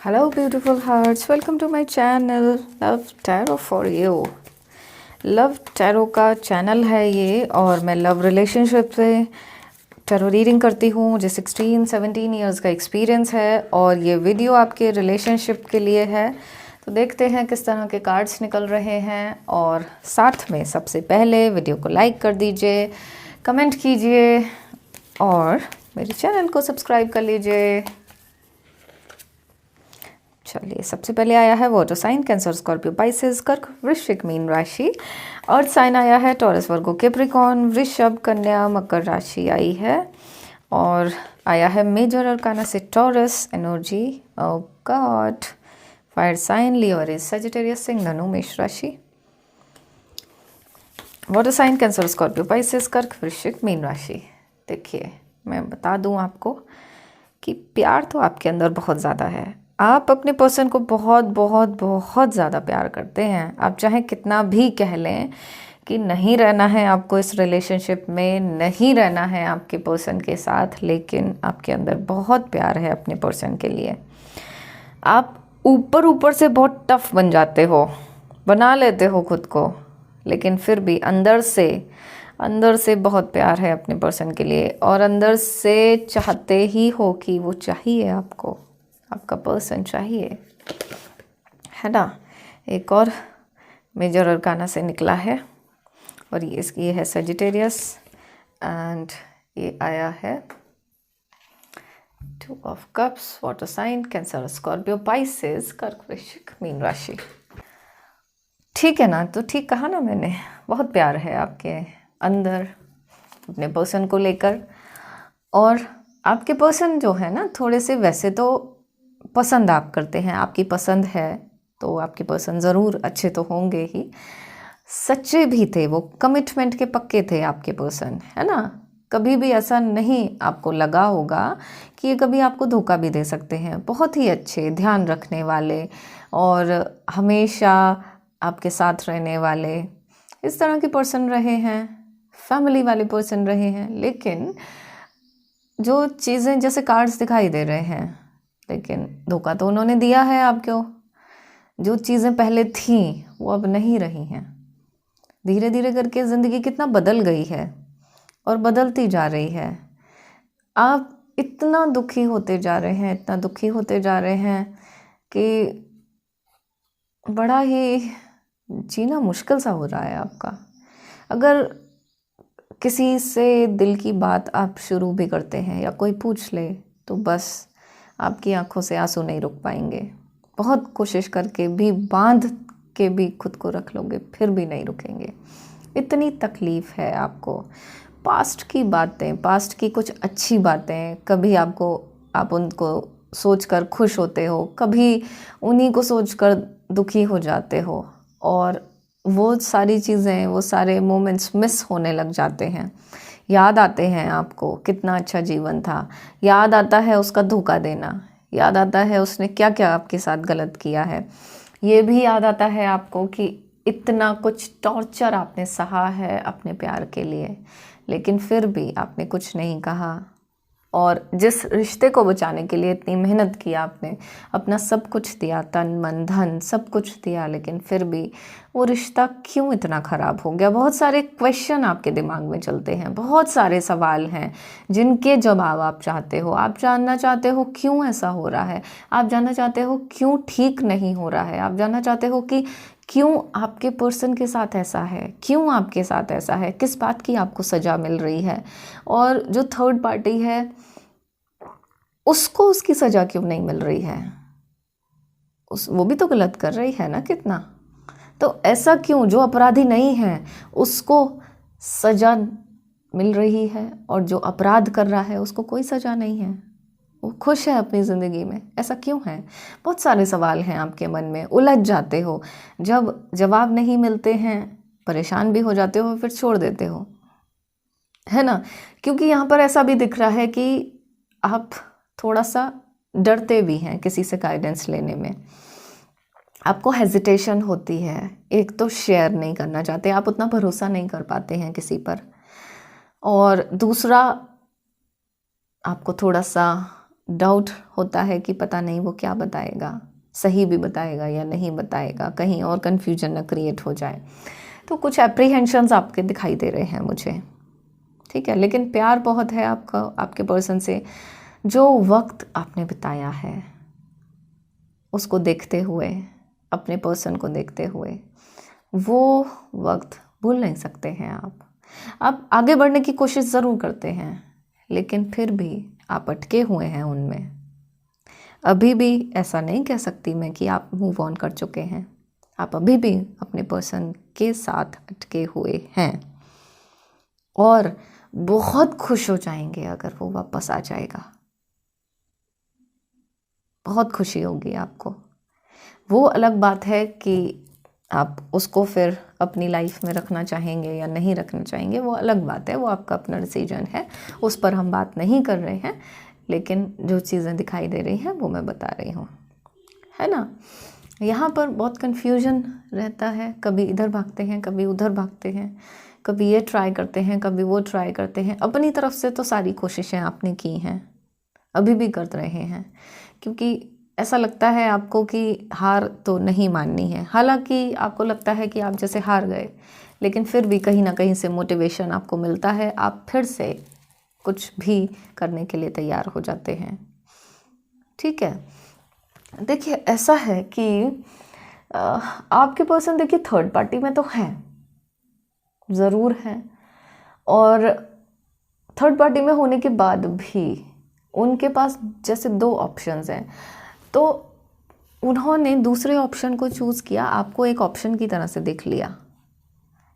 Hello, beautiful hearts. Welcome to my channel Love Tarot for You. Love tarot का channel है ये और मैं लव रिलेशनशिप से टैरो रीडिंग करती हूँ। मुझे 16-17 इयर्स का एक्सपीरियंस है और ये वीडियो आपके रिलेशनशिप के लिए है। तो देखते हैं किस तरह के कार्ड्स निकल रहे हैं और साथ में सबसे पहले वीडियो को लाइक कर दीजिए, कमेंट कीजिए और मेरे चैनल को सब्सक्राइब कर लीजिए। चलिए, सबसे पहले आया है water sign Cancer, Scorpio, Pisces, कर्क, वृश्चिक, मीन राशि। अर्थ साइन आया है टॉरस, वर्गो, कैप्रिकॉर्न, वृषभ, कन्या, मकर राशि आई है। और आया है मेजर अरकाना से Taurus energy, oh God. Fire sign Leo, Aries, Sagittarius, सिंह, धनु, मेष राशि। Water sign Cancer, Scorpio, Pisces, कर्क, वृश्चिक, मीन राशि। देखिए, मैं बता दूं आपको कि प्यार तो आपके अंदर बहुत ज़्यादा है। आप अपने पर्सन को बहुत बहुत बहुत ज़्यादा प्यार करते हैं। आप चाहे कितना भी कह लें कि नहीं रहना है आपको इस रिलेशनशिप में, नहीं रहना है आपके पर्सन के साथ, लेकिन आपके अंदर बहुत प्यार है अपने पर्सन के लिए। आप ऊपर ऊपर से बहुत टफ बन जाते हो, बना लेते हो खुद को, लेकिन फिर भी अंदर से बहुत प्यार है अपने पर्सन के लिए और अंदर से चाहते ही हो कि वो चाहिए आपको, आपका पर्सन चाहिए, है ना। एक और मेजर अरकाना से निकला है और ये है सजिटेरियस एंड ये आया है 2 of cups, water sign Cancer, Scorpio, Pisces, कर्क, वृश्चिक, मीन राशि। ठीक है ना, तो ठीक कहा ना मैंने, बहुत प्यार है आपके अंदर अपने पर्सन को लेकर। और आपके पर्सन जो है ना, थोड़े से वैसे तो पसंद आप करते हैं, आपकी पसंद है तो आपके पर्सन ज़रूर अच्छे तो होंगे ही, सच्चे भी थे, वो कमिटमेंट के पक्के थे आपके पर्सन, है ना। कभी भी ऐसा नहीं आपको लगा होगा कि ये कभी आपको धोखा भी दे सकते हैं। बहुत ही अच्छे, ध्यान रखने वाले और हमेशा आपके साथ रहने वाले इस तरह के पर्सन रहे हैं, फैमिली वाले पर्सन रहे हैं। लेकिन जो चीज़ें जैसे कार्ड्स दिखाई दे रहे हैं, लेकिन धोखा तो उन्होंने दिया है आपको। जो चीज़ें पहले थीं वो अब नहीं रही हैं। धीरे धीरे करके ज़िंदगी कितना बदल गई है और बदलती जा रही है। आप इतना दुखी होते जा रहे हैं, इतना दुखी होते जा रहे हैं कि बड़ा ही जीना मुश्किल सा हो रहा है आपका। अगर किसी से दिल की बात आप शुरू भी करते हैं या कोई पूछ ले तो बस आपकी आंखों से आंसू नहीं रुक पाएंगे। बहुत कोशिश करके भी, बांध के भी खुद को रख लोगे, फिर भी नहीं रुकेंगे। इतनी तकलीफ़ है आपको। पास्ट की बातें, पास्ट की कुछ अच्छी बातें, कभी आप उनको सोचकर खुश होते हो, कभी उन्हीं को सोचकर दुखी हो जाते हो और वो सारी चीज़ें, वो सारे मोमेंट्स मिस होने लग जाते हैं। याद आते हैं आपको कितना अच्छा जीवन था, याद आता है उसका धोखा देना, याद आता है उसने क्या क्या आपके साथ गलत किया है। ये भी याद आता है आपको कि इतना कुछ टॉर्चर आपने सहा है अपने प्यार के लिए, लेकिन फिर भी आपने कुछ नहीं कहा। और जिस रिश्ते को बचाने के लिए इतनी मेहनत की आपने, अपना सब कुछ दिया, तन मन धन सब कुछ दिया, लेकिन फिर भी वो रिश्ता क्यों इतना ख़राब हो गया। बहुत सारे क्वेश्चन आपके दिमाग में चलते हैं, बहुत सारे सवाल हैं जिनके जवाब आप चाहते हो। आप जानना चाहते हो क्यों ऐसा हो रहा है, आप जानना चाहते हो क्यों ठीक नहीं हो रहा है, आप जानना चाहते हो कि क्यों आपके पर्सन के साथ ऐसा है, क्यों आपके साथ ऐसा है, किस बात की आपको सज़ा मिल रही है और जो थर्ड पार्टी है उसको उसकी सज़ा क्यों नहीं मिल रही है। वो भी तो गलत कर रही है ना कितना। तो ऐसा क्यों, जो अपराधी नहीं है उसको सज़ा मिल रही है और जो अपराध कर रहा है उसको कोई सज़ा नहीं है, वो खुश है अपनी ज़िंदगी में। ऐसा क्यों है। बहुत सारे सवाल हैं आपके मन में, उलझ जाते हो। जब जवाब नहीं मिलते हैं परेशान भी हो जाते हो, फिर छोड़ देते हो, है ना। क्योंकि यहाँ पर ऐसा भी दिख रहा है कि आप थोड़ा सा डरते भी हैं किसी से गाइडेंस लेने में। आपको हेजिटेशन होती है, एक तो शेयर नहीं करना चाहते, आप उतना भरोसा नहीं कर पाते हैं किसी पर, और दूसरा आपको थोड़ा सा डाउट होता है कि पता नहीं वो क्या बताएगा, सही भी बताएगा या नहीं बताएगा, कहीं और कन्फ्यूजन ना क्रिएट हो जाए। तो कुछ एप्रीहेंशंस आपके दिखाई दे रहे हैं मुझे, ठीक है। लेकिन प्यार बहुत है आपका आपके पर्सन से। जो वक्त आपने बिताया है उसको देखते हुए, अपने पर्सन को देखते हुए, वो वक्त भूल नहीं सकते हैं आप आगे बढ़ने की कोशिश ज़रूर करते हैं, लेकिन फिर भी आप अटके हुए हैं उनमें। अभी भी ऐसा नहीं कह सकती मैं कि आप मूव ऑन कर चुके हैं, आप अभी भी अपने पर्सन के साथ अटके हुए हैं और बहुत खुश हो जाएंगे अगर वो वापस आ जाएगा। बहुत खुशी होगी आपको। वो अलग बात है कि आप उसको फिर अपनी लाइफ में रखना चाहेंगे या नहीं रखना चाहेंगे, वो अलग बात है, वो आपका अपना डिसीजन है, उस पर हम बात नहीं कर रहे हैं। लेकिन जो चीज़ें दिखाई दे रही हैं वो मैं बता रही हूँ, है ना। यहाँ पर बहुत कन्फ्यूजन रहता है, कभी इधर भागते हैं, कभी उधर भागते हैं, कभी ये ट्राई करते हैं, कभी वो ट्राई करते हैं। अपनी तरफ से तो सारी कोशिशें आपने की हैं, अभी भी कर रहे हैं, क्योंकि ऐसा लगता है आपको कि हार तो नहीं माननी है। हालांकि आपको लगता है कि आप जैसे हार गए, लेकिन फिर भी कहीं ना कहीं से मोटिवेशन आपको मिलता है, आप फिर से कुछ भी करने के लिए तैयार हो जाते हैं, ठीक है। देखिए ऐसा है कि आपके पर्सन देखिए थर्ड पार्टी में तो हैं, ज़रूर हैं, और थर्ड पार्टी में होने के बाद भी उनके पास जैसे दो ऑप्शंस हैं, तो उन्होंने दूसरे ऑप्शन को चूज़ किया, आपको एक ऑप्शन की तरह से देख लिया।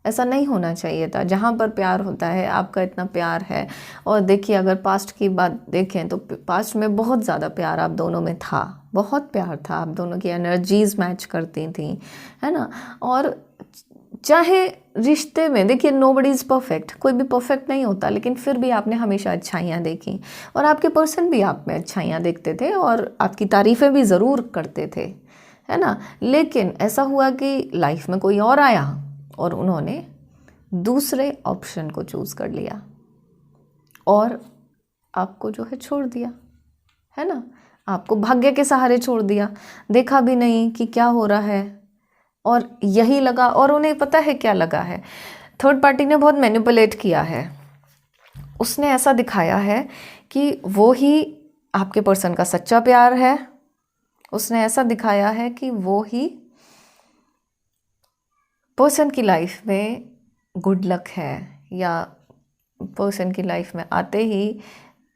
ऐसा नहीं होना चाहिए था। जहाँ पर प्यार होता है, आपका इतना प्यार है, और देखिए अगर पास्ट की बात देखें तो पास्ट में बहुत ज़्यादा प्यार आप दोनों में था, बहुत प्यार था, आप दोनों की एनर्जीज मैच करती थी, है ना। और चाहे रिश्ते में देखिए नोबडी इज़ परफेक्ट, कोई भी परफेक्ट नहीं होता, लेकिन फिर भी आपने हमेशा अच्छाइयाँ देखी और आपके पर्सन भी आप में अच्छाइयाँ देखते थे और आपकी तारीफ़ें भी ज़रूर करते थे, है ना। लेकिन ऐसा हुआ कि लाइफ में कोई और आया और उन्होंने दूसरे ऑप्शन को चूज़ कर लिया और आपको जो है छोड़ दिया, है ना। आपको भाग्य के सहारे छोड़ दिया, देखा भी नहीं कि क्या हो रहा है, और यही लगा। और उन्हें पता है क्या लगा है, थर्ड पार्टी ने बहुत मैनिपुलेट किया है। उसने ऐसा दिखाया है कि वो ही आपके पर्सन का सच्चा प्यार है, उसने ऐसा दिखाया है कि वो ही पर्सन की लाइफ में गुड लक है, या पर्सन की लाइफ में आते ही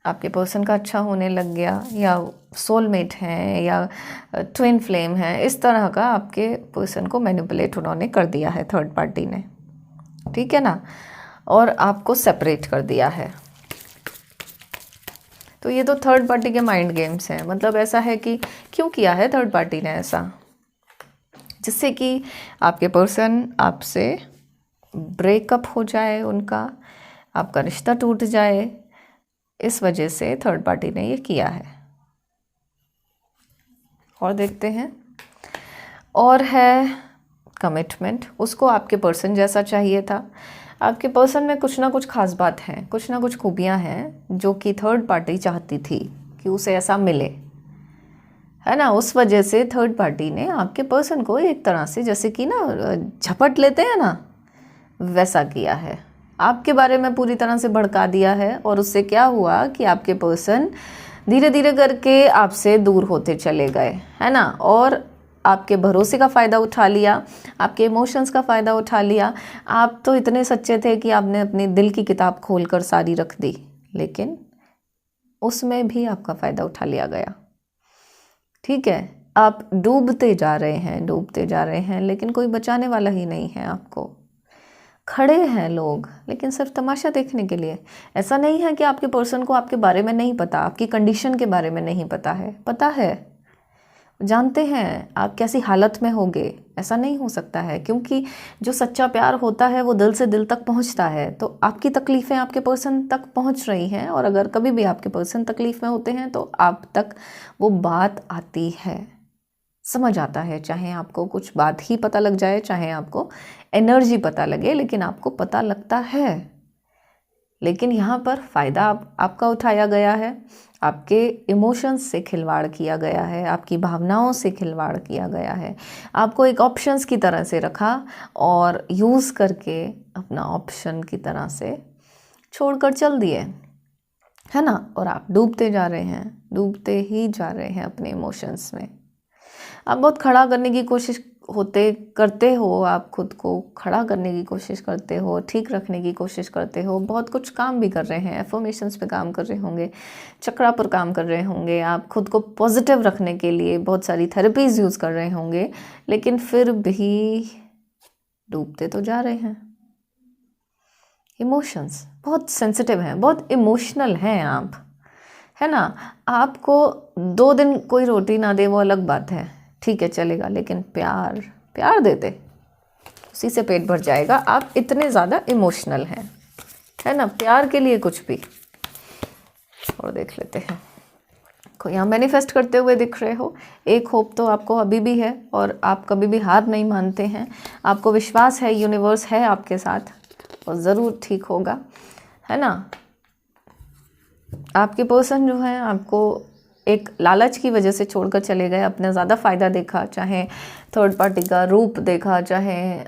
आपके पर्सन का अच्छा होने लग गया, या सोलमेट हैं, या ट्विन फ्लेम है, इस तरह का आपके पर्सन को मैनिपुलेट उन्होंने कर दिया है थर्ड पार्टी ने, ठीक है ना, और आपको सेपरेट कर दिया है। तो ये तो थर्ड पार्टी के माइंड गेम्स हैं। मतलब ऐसा है कि क्यों किया है थर्ड पार्टी ने ऐसा, जिससे कि आपके पर्सन आपसे ब्रेकअप हो जाए, उनका आपका रिश्ता टूट जाए, इस वजह से थर्ड पार्टी ने ये किया है। और देखते हैं, और है कमिटमेंट। उसको आपके पर्सन जैसा चाहिए था। आपके पर्सन में कुछ ना कुछ खास बात है, कुछ ना कुछ खूबियां हैं जो कि थर्ड पार्टी चाहती थी कि उसे ऐसा मिले, है ना। उस वजह से थर्ड पार्टी ने आपके पर्सन को एक तरह से जैसे कि ना झपट लेते हैं ना, वैसा किया है, आपके बारे में पूरी तरह से भड़का दिया है। और उससे क्या हुआ कि आपके पर्सन धीरे धीरे करके आपसे दूर होते चले गए, है ना, और आपके भरोसे का फ़ायदा उठा लिया, आपके इमोशंस का फ़ायदा उठा लिया। आप तो इतने सच्चे थे कि आपने अपनी दिल की किताब खोलकर सारी रख दी, लेकिन उसमें भी आपका फ़ायदा उठा लिया गया, ठीक है। आप डूबते जा रहे हैं, डूबते जा रहे हैं, लेकिन कोई बचाने वाला ही नहीं है आपको। खड़े हैं लोग, लेकिन सिर्फ तमाशा देखने के लिए। ऐसा नहीं है कि आपके पर्सन को आपके बारे में नहीं पता, आपकी कंडीशन के बारे में नहीं पता है, पता है, जानते हैं आप कैसी हालत में होगे। ऐसा नहीं हो सकता है, क्योंकि जो सच्चा प्यार होता है वो दिल से दिल तक पहुंचता है। तो आपकी तकलीफ़ें आपके पर्सन तक पहुंच रही हैं, और अगर कभी भी आपके पर्सन तकलीफ़ में होते हैं तो आप तक वो बात आती है, समझ आता है। चाहे आपको कुछ बात ही पता लग जाए, चाहे आपको एनर्जी पता लगे, लेकिन आपको पता लगता है। लेकिन यहाँ पर फ़ायदा आपका उठाया गया है, आपके इमोशंस से खिलवाड़ किया गया है, आपकी भावनाओं से खिलवाड़ किया गया है, आपको एक ऑप्शंस की तरह से रखा और यूज़ करके अपना ऑप्शन की तरह से छोड़कर चल दिए, है ना। और आप डूबते जा रहे हैं, डूबते ही जा रहे हैं अपने इमोशंस में। आप बहुत खड़ा करने की कोशिश करते हो, आप खुद को खड़ा करने की कोशिश करते हो, ठीक रखने की कोशिश करते हो, बहुत कुछ काम भी कर रहे हैं, एफर्मेशंस पे काम कर रहे होंगे, चक्रा पर काम कर रहे होंगे, आप खुद को पॉजिटिव रखने के लिए बहुत सारी थेरेपीज़ यूज़ कर रहे होंगे, लेकिन फिर भी डूबते तो जा रहे हैं। इमोशंस बहुत सेंसिटिव हैं, बहुत इमोशनल हैं आप, है ना। आपको 2 दिन कोई रोटी ना दे वो अलग बात है, ठीक है चलेगा, लेकिन प्यार देते उसी से पेट भर जाएगा। आप इतने ज़्यादा इमोशनल हैं, है ना। प्यार के लिए कुछ भी। और देख लेते हैं, को यहाँ मैनिफेस्ट करते हुए दिख रहे हो। एक होप तो आपको अभी भी है और आप कभी भी हार नहीं मानते हैं, आपको विश्वास है, यूनिवर्स है आपके साथ और ज़रूर ठीक होगा, है ना। आपके पर्सन जो है आपको एक लालच की वजह से छोड़कर चले गए, अपना ज़्यादा फ़ायदा देखा, चाहे थर्ड पार्टी का रूप देखा, चाहे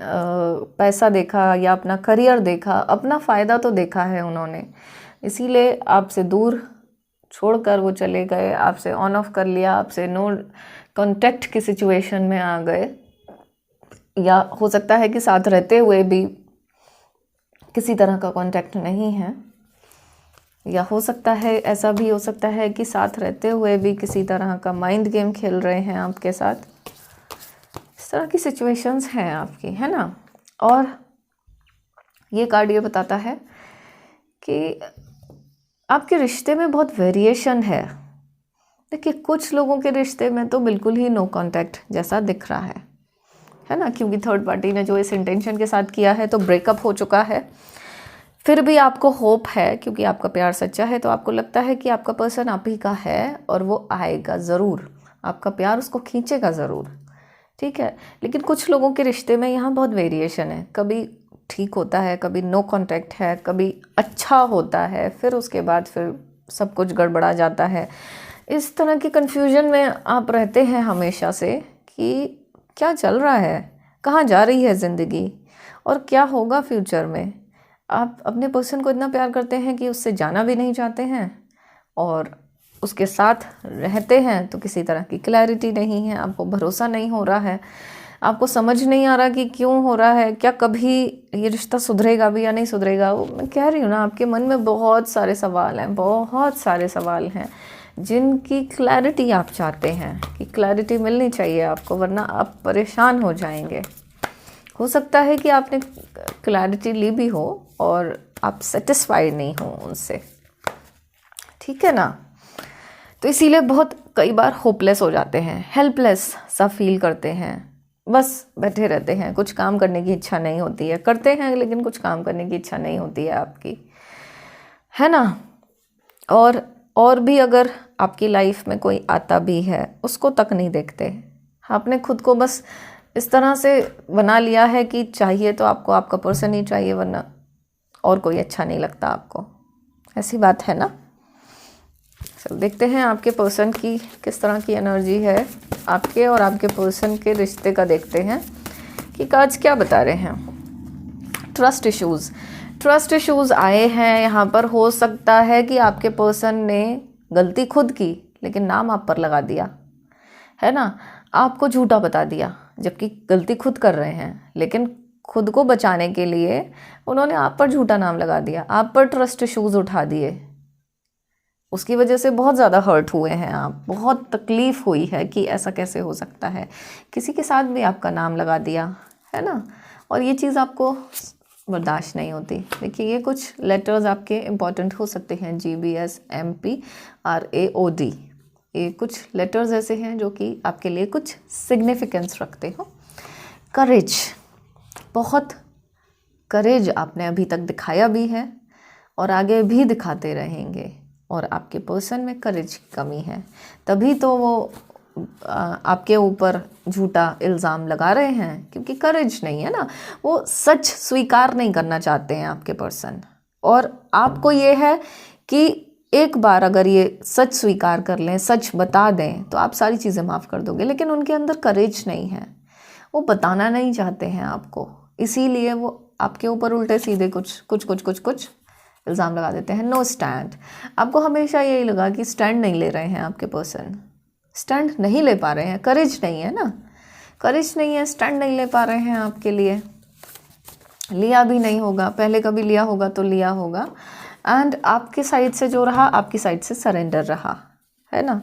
पैसा देखा या अपना करियर देखा, अपना फ़ायदा तो देखा है उन्होंने, इसीलिए आपसे दूर छोड़कर वो चले गए, आपसे ऑन ऑफ कर लिया, आपसे नो कांटेक्ट की सिचुएशन में आ गए। या हो सकता है कि साथ रहते हुए भी किसी तरह का कांटेक्ट नहीं है, या हो सकता है ऐसा भी हो सकता है कि साथ रहते हुए भी किसी तरह का माइंड गेम खेल रहे हैं आपके साथ। इस तरह की सिचुएशंस हैं आपकी, है ना। और ये कार्ड ये बताता है कि आपके रिश्ते में बहुत वेरिएशन है। देखिए कुछ लोगों के रिश्ते में तो बिल्कुल ही नो कांटेक्ट जैसा दिख रहा है ना, क्योंकि थर्ड पार्टी ने जो इस इंटेंशन के साथ किया है तो ब्रेकअप हो चुका है। फिर भी आपको होप है क्योंकि आपका प्यार सच्चा है, तो आपको लगता है कि आपका पर्सन आप ही का है और वो आएगा ज़रूर, आपका प्यार उसको खींचेगा ज़रूर, ठीक है। लेकिन कुछ लोगों के रिश्ते में यहाँ बहुत वेरिएशन है, कभी ठीक होता है, कभी नो कांटेक्ट है, कभी अच्छा होता है, फिर उसके बाद फिर सब कुछ गड़बड़ा जाता है। इस तरह की कन्फ्यूजन में आप रहते हैं हमेशा से कि क्या चल रहा है, कहाँ जा रही है ज़िंदगी और क्या होगा फ्यूचर में। आप अपने पर्सन को इतना प्यार करते हैं कि उससे जाना भी नहीं चाहते हैं और उसके साथ रहते हैं तो किसी तरह की क्लैरिटी नहीं है, आपको भरोसा नहीं हो रहा है, आपको समझ नहीं आ रहा कि क्यों हो रहा है, क्या कभी ये रिश्ता सुधरेगा भी या नहीं सुधरेगा। मैं कह रही हूँ ना, आपके मन में बहुत सारे सवाल हैं, बहुत सारे सवाल हैं जिनकी क्लैरिटी आप चाहते हैं कि क्लैरिटी मिलनी चाहिए आपको, वरना आप परेशान हो जाएंगे। हो सकता है कि आपने क्लैरिटी ली भी हो और आप सेटिस्फाइड नहीं हो उनसे, ठीक है ना। तो इसीलिए बहुत कई बार होपलेस हो जाते हैं, हेल्पलेस सा फील करते हैं, बस बैठे रहते हैं, कुछ काम करने की इच्छा नहीं होती है, करते हैं लेकिन कुछ काम करने की इच्छा नहीं होती है आपकी, है ना। और भी अगर आपकी लाइफ में कोई आता भी है उसको तक नहीं देखते, आपने खुद को बस इस तरह से बना लिया है कि चाहिए तो आपको आपका पर्सन ही चाहिए, वरना और कोई अच्छा नहीं लगता आपको, ऐसी बात है ना। चलो देखते हैं आपके पर्सन की किस तरह की एनर्जी है, आपके और आपके पर्सन के रिश्ते का देखते हैं कि कार्ड्स क्या बता रहे हैं। ट्रस्ट इश्यूज़ आए हैं यहाँ पर। हो सकता है कि आपके पर्सन ने गलती खुद की लेकिन नाम आप पर लगा दिया, है ना, आपको झूठा बता दिया, जबकि गलती खुद कर रहे हैं, लेकिन खुद को बचाने के लिए उन्होंने आप पर झूठा नाम लगा दिया, आप पर ट्रस्ट इश्यूज़ उठा दिए, उसकी वजह से बहुत ज़्यादा हर्ट हुए हैं आप, बहुत तकलीफ़ हुई है कि ऐसा कैसे हो सकता है, किसी के साथ भी आपका नाम लगा दिया, है ना। और ये चीज़ आपको बर्दाश्त नहीं होती। देखिए ये कुछ लेटर्स आपके इम्पॉर्टेंट हो सकते हैं, GBSMPRAOD, ये कुछ लेटर्स ऐसे हैं जो कि आपके लिए कुछ सिग्निफिकेंस रखते हो। करेज, बहुत करेज आपने अभी तक दिखाया भी है और आगे भी दिखाते रहेंगे, और आपके पर्सन में करेज की कमी है, तभी तो वो आपके ऊपर झूठा इल्ज़ाम लगा रहे हैं, क्योंकि करेज नहीं है ना, वो सच स्वीकार नहीं करना चाहते हैं आपके पर्सन, और आपको ये है कि एक बार अगर ये सच स्वीकार कर लें, सच बता दें, तो आप सारी चीज़ें माफ़ कर दोगे। लेकिन उनके अंदर करेज नहीं है, वो बताना नहीं चाहते हैं आपको, इसीलिए वो आपके ऊपर उल्टे सीधे कुछ इल्ज़ाम लगा देते हैं। Know stand. आपको हमेशा यही लगा कि स्टैंड नहीं ले रहे हैं आपके पर्सन, स्टैंड नहीं ले पा रहे हैं, करेज नहीं है ना, करेज नहीं है, स्टैंड नहीं ले पा रहे हैं आपके लिए, लिया भी नहीं होगा, पहले कभी लिया होगा तो लिया होगा। एंड आपकी साइड से जो रहा, आपकी साइड से सरेंडर रहा, है ना।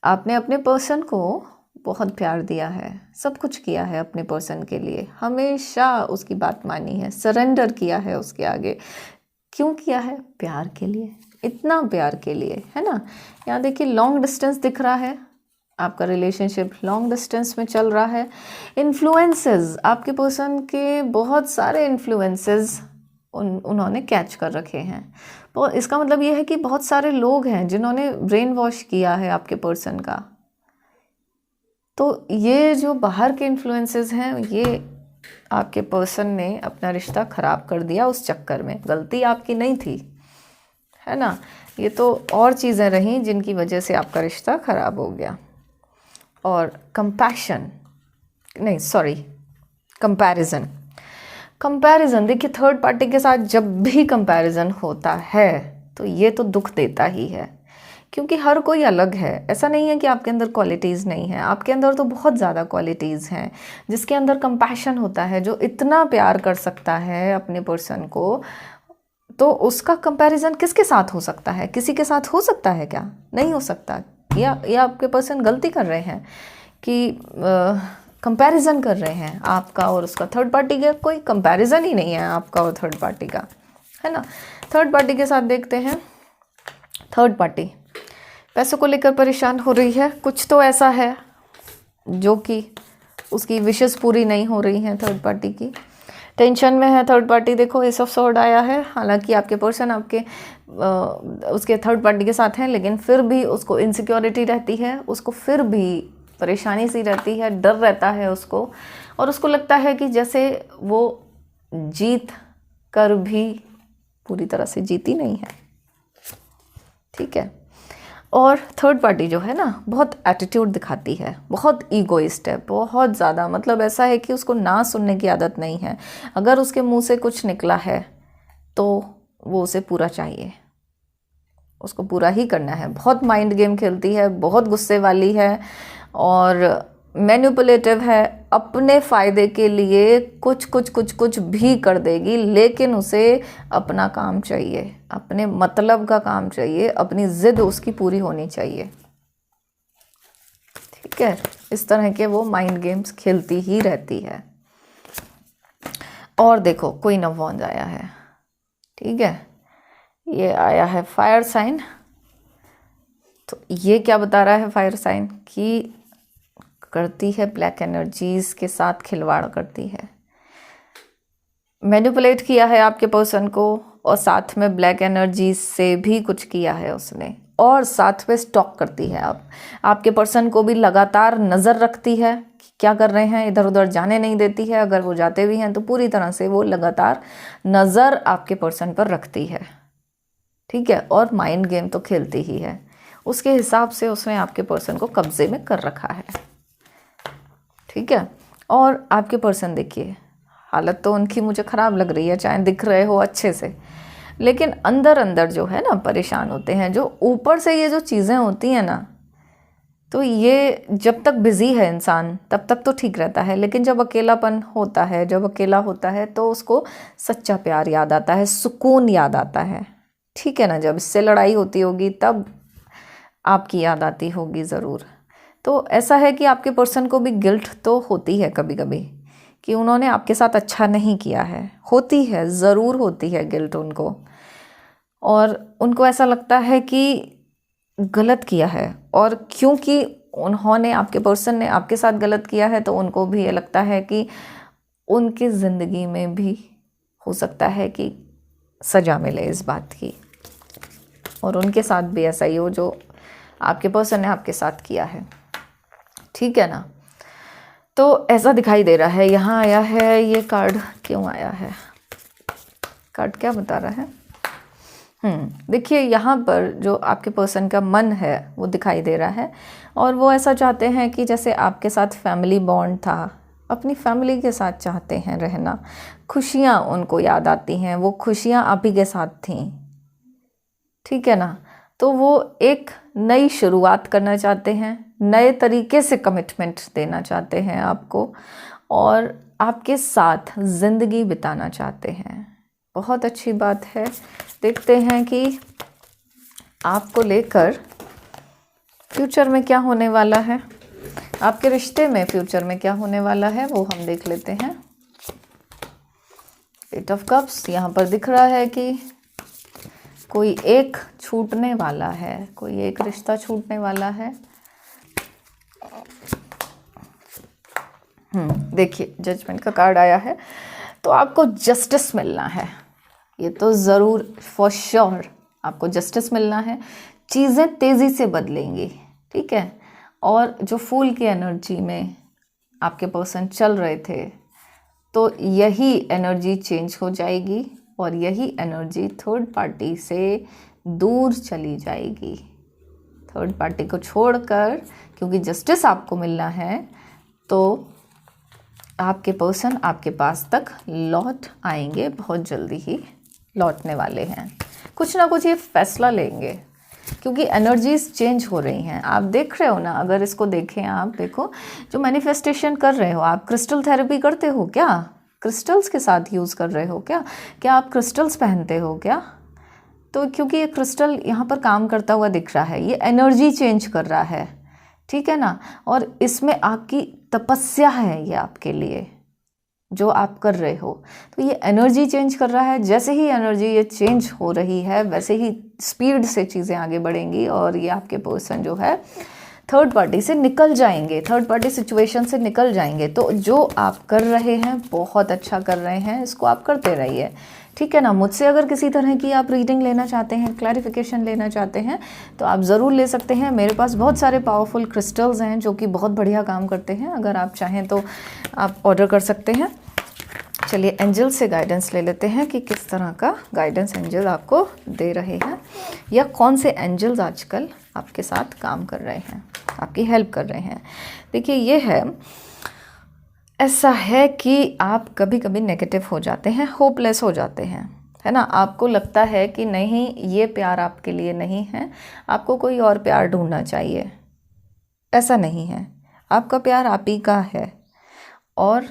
आपने अपने पर्सन को बहुत प्यार दिया है, सब कुछ किया है अपने पर्सन के लिए, हमेशा उसकी बात मानी है, सरेंडर किया है उसके आगे। क्यों किया है? प्यार के लिए, इतना प्यार के लिए, है ना। यहाँ देखिए लॉन्ग डिस्टेंस दिख रहा है, आपका रिलेशनशिप लॉन्ग डिस्टेंस में चल रहा है। इन्फ्लुएंसेस, आपके पर्सन के बहुत सारे इन्फ्लुएंसेस उन्होंने कैच कर रखे हैं। तो इसका मतलब ये है कि बहुत सारे लोग हैं जिन्होंने ब्रेन वॉश किया है आपके पर्सन का। तो ये जो बाहर के इन्फ्लुएंसेस हैं, ये आपके पर्सन ने अपना रिश्ता ख़राब कर दिया उस चक्कर में। गलती आपकी नहीं थी, है ना, ये तो और चीज़ें रहीं जिनकी वजह से आपका रिश्ता ख़राब हो गया। और कंपैशन नहीं, सॉरी, कंपैरिजन देखिए, थर्ड पार्टी के साथ जब भी कंपैरिजन होता है तो ये तो दुख देता ही है, क्योंकि हर कोई अलग है। ऐसा नहीं है कि आपके अंदर क्वालिटीज़ नहीं है, आपके अंदर तो बहुत ज़्यादा क्वालिटीज़ हैं। जिसके अंदर कंपैशन होता है, जो इतना प्यार कर सकता है अपने पर्सन को, तो उसका कंपैरिजन किसके साथ हो सकता है? किसी के साथ हो सकता है क्या? नहीं हो सकता। या आपके पर्सन गलती कर रहे हैं कि कंपैरिजन कर रहे हैं आपका और उसका। थर्ड पार्टी का कोई कंपैरिजन ही नहीं है आपका और थर्ड पार्टी का, है ना। थर्ड पार्टी के साथ देखते हैं। थर्ड पार्टी पैसों को लेकर परेशान हो रही है, कुछ तो ऐसा है जो कि उसकी विशेस पूरी नहीं हो रही हैं, थर्ड पार्टी की टेंशन में है थर्ड पार्टी। देखो एस ऑफ स्वॉर्ड आया है, हालांकि आपके पर्सन आपके उसके थर्ड पार्टी के साथ हैं, लेकिन फिर भी उसको इनसिक्योरिटी रहती है, उसको फिर भी परेशानी सी रहती है, डर रहता है उसको, और उसको लगता है कि जैसे वो जीत कर भी पूरी तरह से जीती नहीं है, ठीक है। और थर्ड पार्टी जो है ना, बहुत एटीट्यूड दिखाती है, बहुत ईगोइस्ट है, बहुत ज़्यादा, मतलब ऐसा है कि उसको ना सुनने की आदत नहीं है। अगर उसके मुंह से कुछ निकला है तो वो उसे पूरा चाहिए, उसको पूरा ही करना है। बहुत माइंड गेम खेलती है, बहुत गुस्से वाली है और मैनिपुलेटिव है, अपने फ़ायदे के लिए कुछ भी कर देगी, लेकिन उसे अपना काम चाहिए, अपने मतलब का काम चाहिए, अपनी ज़िद उसकी पूरी होनी चाहिए, ठीक है। इस तरह के वो माइंड गेम्स खेलती ही रहती है। और देखो क्वीन ऑफ वॉन्ड्स आया है, ठीक है, ये आया है फायर साइन। तो ये क्या बता रहा है फायर साइन? कि करती है ब्लैक एनर्जीज के साथ खिलवाड़ करती है, मैनिपुलेट किया है आपके पर्सन को, और साथ में ब्लैक एनर्जीज से भी कुछ किया है उसने, और साथ में स्टॉक करती है। आपके पर्सन को भी लगातार नज़र रखती है कि क्या कर रहे हैं, इधर उधर जाने नहीं देती है। अगर वो जाते भी हैं तो पूरी तरह से वो लगातार नज़र आपके पर्सन पर रखती है, ठीक है। और माइंड गेम तो खेलती ही है, उसके हिसाब से उसने आपके पर्सन को कब्जे में कर रखा है, ठीक है। और आपके पर्सन देखिए, हालत तो उनकी मुझे ख़राब लग रही है, चाहे दिख रहे हो अच्छे से, लेकिन अंदर अंदर जो है ना परेशान होते हैं। जो ऊपर से ये जो चीज़ें होती हैं ना, तो ये जब तक बिज़ी है इंसान तब तक तो ठीक रहता है, लेकिन जब अकेलापन होता है, जब अकेला होता है, तो उसको सच्चा प्यार याद आता है, सुकून याद आता है, ठीक है ना। जब इससे लड़ाई होती होगी तब आपकी याद आती होगी ज़रूर। तो ऐसा है कि आपके पर्सन को भी गिल्ट तो होती है कभी कभी कि उन्होंने आपके साथ अच्छा नहीं किया है, होती है, ज़रूर होती है गिल्ट उनको, और उनको ऐसा लगता है कि गलत किया है। और क्योंकि उन्होंने, आपके पर्सन ने आपके साथ गलत किया है, तो उनको भी ये लगता है कि उनकी ज़िंदगी में भी हो सकता है कि सज़ा मिले इस बात की, और उनके साथ भी ऐसा ही हो जो आपके पर्सन ने आपके साथ किया है, ठीक है ना। तो ऐसा दिखाई दे रहा है। यहाँ आया है ये कार्ड, क्यों आया है कार्ड, क्या बता रहा है? देखिए यहाँ पर जो आपके पर्सन का मन है वो दिखाई दे रहा है, और वो ऐसा चाहते हैं कि जैसे आपके साथ फैमिली बॉन्ड था, अपनी फैमिली के साथ चाहते हैं रहना। खुशियाँ उनको याद आती हैं, वो खुशियाँ आप ही के साथ थीं, ठीक है ना। तो वो एक नई शुरुआत करना चाहते हैं, नए तरीके से कमिटमेंट देना चाहते हैं आपको, और आपके साथ ज़िंदगी बिताना चाहते हैं। बहुत अच्छी बात है। देखते हैं कि आपको लेकर फ्यूचर में क्या होने वाला है, आपके रिश्ते में फ्यूचर में क्या होने वाला है वो हम देख लेते हैं। एट ऑफ कप्स यहाँ पर दिख रहा है कि कोई एक छूटने वाला है, कोई एक रिश्ता छूटने वाला है। देखिए जजमेंट का कार्ड आया है, तो आपको जस्टिस मिलना है, ये तो ज़रूर फॉर श्योर आपको जस्टिस मिलना है। चीज़ें तेज़ी से बदलेंगी, ठीक है। और जो फूल की एनर्जी में आपके पर्सन चल रहे थे, तो यही एनर्जी चेंज हो जाएगी, और यही एनर्जी थर्ड पार्टी से दूर चली जाएगी। थर्ड पार्टी को छोड़कर, क्योंकि जस्टिस आपको मिलना है, तो आपके पर्सन आपके पास तक लौट आएंगे, बहुत जल्दी ही लौटने वाले हैं। कुछ ना कुछ ये फैसला लेंगे, क्योंकि एनर्जीज चेंज हो रही हैं। आप देख रहे हो ना, अगर इसको देखें, आप देखो जो मैनिफेस्टेशन कर रहे हो, आप क्रिस्टल थेरेपी करते हो क्या? क्रिस्टल्स के साथ यूज़ कर रहे हो क्या आप क्रिस्टल्स पहनते हो क्या? तो क्योंकि ये क्रिस्टल यहाँ पर काम करता हुआ दिख रहा है, ये एनर्जी चेंज कर रहा है, ठीक है ना। और इसमें आपकी तपस्या है, ये आपके लिए जो आप कर रहे हो, तो ये एनर्जी चेंज कर रहा है। जैसे ही एनर्जी ये चेंज हो रही है, वैसे ही स्पीड से चीज़ें आगे बढ़ेंगी, और ये आपके पर्सन जो है थर्ड पार्टी से निकल जाएंगे, थर्ड पार्टी सिचुएशन से निकल जाएंगे। तो जो आप कर रहे हैं बहुत अच्छा कर रहे हैं, इसको आप करते रहिए, ठीक है ना। मुझसे अगर किसी तरह की आप रीडिंग लेना चाहते हैं, क्लैरिफिकेशन लेना चाहते हैं, तो आप ज़रूर ले सकते हैं। मेरे पास बहुत सारे पावरफुल क्रिस्टल्स हैं जो कि बहुत बढ़िया काम करते हैं। अगर आप चाहें तो आप ऑर्डर कर सकते हैं। चलिए एंजल से गाइडेंस ले लेते हैं कि किस तरह का गाइडेंस एंजल आपको दे रहे हैं, या कौन से एंजल्स आजकल आपके साथ काम कर रहे हैं, आपकी हेल्प कर रहे हैं। देखिए ये है, ऐसा है कि आप कभी कभी नेगेटिव हो जाते हैं, होपलेस हो जाते हैं, है ना। आपको लगता है कि नहीं, ये प्यार आपके लिए नहीं है, आपको कोई और प्यार ढूंढना चाहिए। ऐसा नहीं है, आपका प्यार आप ही का है। और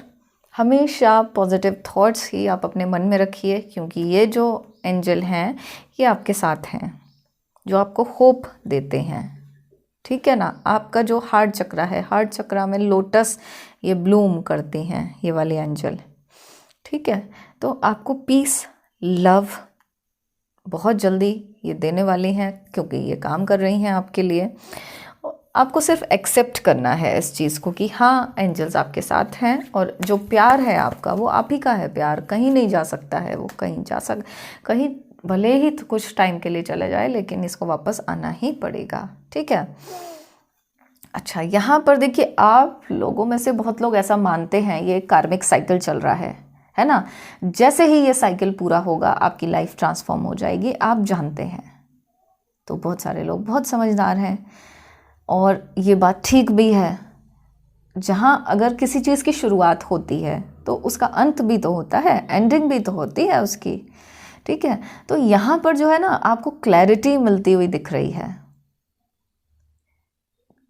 हमेशा पॉजिटिव थॉट्स ही आप अपने मन में रखिए, क्योंकि ये जो एंजल हैं ये आपके साथ हैं, जो आपको होप देते हैं, ठीक है ना। आपका जो हार्ट चक्रा है, हार्ट चक्रा में लोटस ये ब्लूम करती हैं ये वाली एंजल, ठीक है। तो आपको पीस, लव बहुत जल्दी ये देने वाली हैं, क्योंकि ये काम कर रही हैं आपके लिए। आपको सिर्फ एक्सेप्ट करना है इस चीज़ को कि हाँ एंजल्स आपके साथ हैं, और जो प्यार है आपका वो आप ही का है। प्यार कहीं नहीं जा सकता है, वो कहीं भले ही तो कुछ टाइम के लिए चले जाए, लेकिन इसको वापस आना ही पड़ेगा, ठीक है। अच्छा, यहाँ पर देखिए, आप लोगों में से बहुत लोग ऐसा मानते हैं ये कार्मिक साइकिल चल रहा है ना। जैसे ही ये साइकिल पूरा होगा आपकी लाइफ ट्रांसफॉर्म हो जाएगी, आप जानते हैं। तो बहुत सारे लोग बहुत समझदार हैं, और ये बात ठीक भी है। जहाँ अगर किसी चीज़ की शुरुआत होती है तो उसका अंत भी तो होता है, एंडिंग भी तो होती है उसकी, ठीक है। तो यहाँ पर जो है ना, आपको क्लैरिटी मिलती हुई दिख रही है।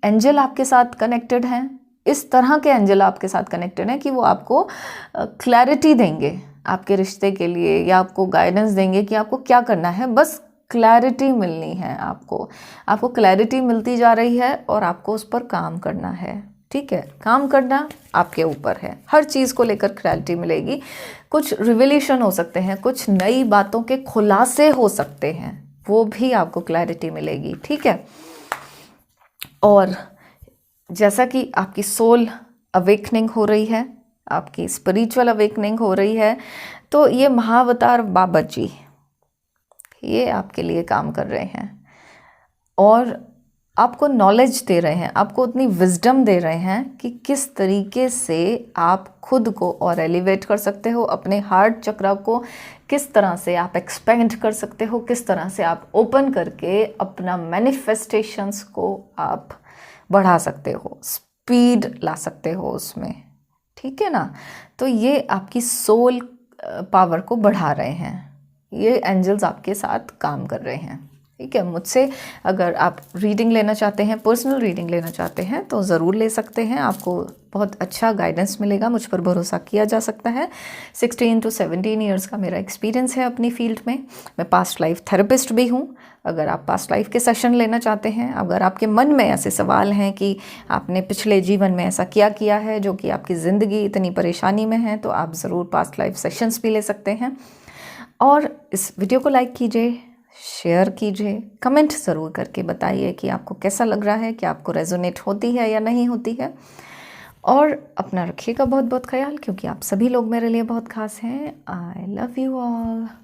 एंजल आपके साथ कनेक्टेड हैं, इस तरह के एंजल आपके साथ कनेक्टेड हैं कि वो आपको क्लैरिटी देंगे आपके रिश्ते के लिए, या आपको गाइडेंस देंगे कि आपको क्या करना है। बस क्लैरिटी मिलनी है आपको क्लैरिटी मिलती जा रही है, और आपको उस पर काम करना है, ठीक है। काम करना आपके ऊपर है, हर चीज़ को लेकर क्लैरिटी मिलेगी। कुछ रिविलेशन हो सकते हैं, कुछ नई बातों के खुलासे हो सकते हैं, वो भी आपको क्लैरिटी मिलेगी, ठीक है। और जैसा कि आपकी सोल अवेकनिंग हो रही है, आपकी स्पिरिचुअल अवेकनिंग हो रही है, तो ये महाअवतार बाबा जी ये आपके लिए काम कर रहे हैं। और आपको नॉलेज दे रहे हैं, आपको उतनी विजडम दे रहे हैं कि किस तरीके से आप खुद को और एलिवेट कर सकते हो, अपने हार्ट चक्रा को किस तरह से आप एक्सपेंड कर सकते हो, किस तरह से आप ओपन करके अपना मैनिफेस्टेशंस को आप बढ़ा सकते हो, स्पीड ला सकते हो उसमें, ठीक है ना। तो ये आपकी सोल पावर को बढ़ा रहे हैं, ये एंजल्स आपके साथ काम कर रहे हैं, ठीक है। मुझसे अगर आप रीडिंग लेना चाहते हैं, पर्सनल रीडिंग लेना चाहते हैं तो ज़रूर ले सकते हैं, आपको बहुत अच्छा गाइडेंस मिलेगा, मुझ पर भरोसा किया जा सकता है। 16 to 17 ईयर्स का मेरा एक्सपीरियंस है अपनी फील्ड में। मैं पास्ट लाइफ थेरेपिस्ट भी हूँ। अगर आप पास्ट लाइफ के सेशन लेना चाहते हैं, अगर आपके मन में ऐसे सवाल हैं कि आपने पिछले जीवन में ऐसा क्या किया है जो कि आपकी ज़िंदगी इतनी परेशानी में है, तो आप ज़रूर पास्ट लाइफ सेशंस भी ले सकते हैं। और इस वीडियो को लाइक कीजिए, शेयर कीजिए, कमेंट ज़रूर करके बताइए कि आपको कैसा लग रहा है, कि आपको रेजोनेट होती है या नहीं होती है। और अपना रखिएगा बहुत बहुत ख्याल, क्योंकि आप सभी लोग मेरे लिए बहुत खास हैं। I love you all.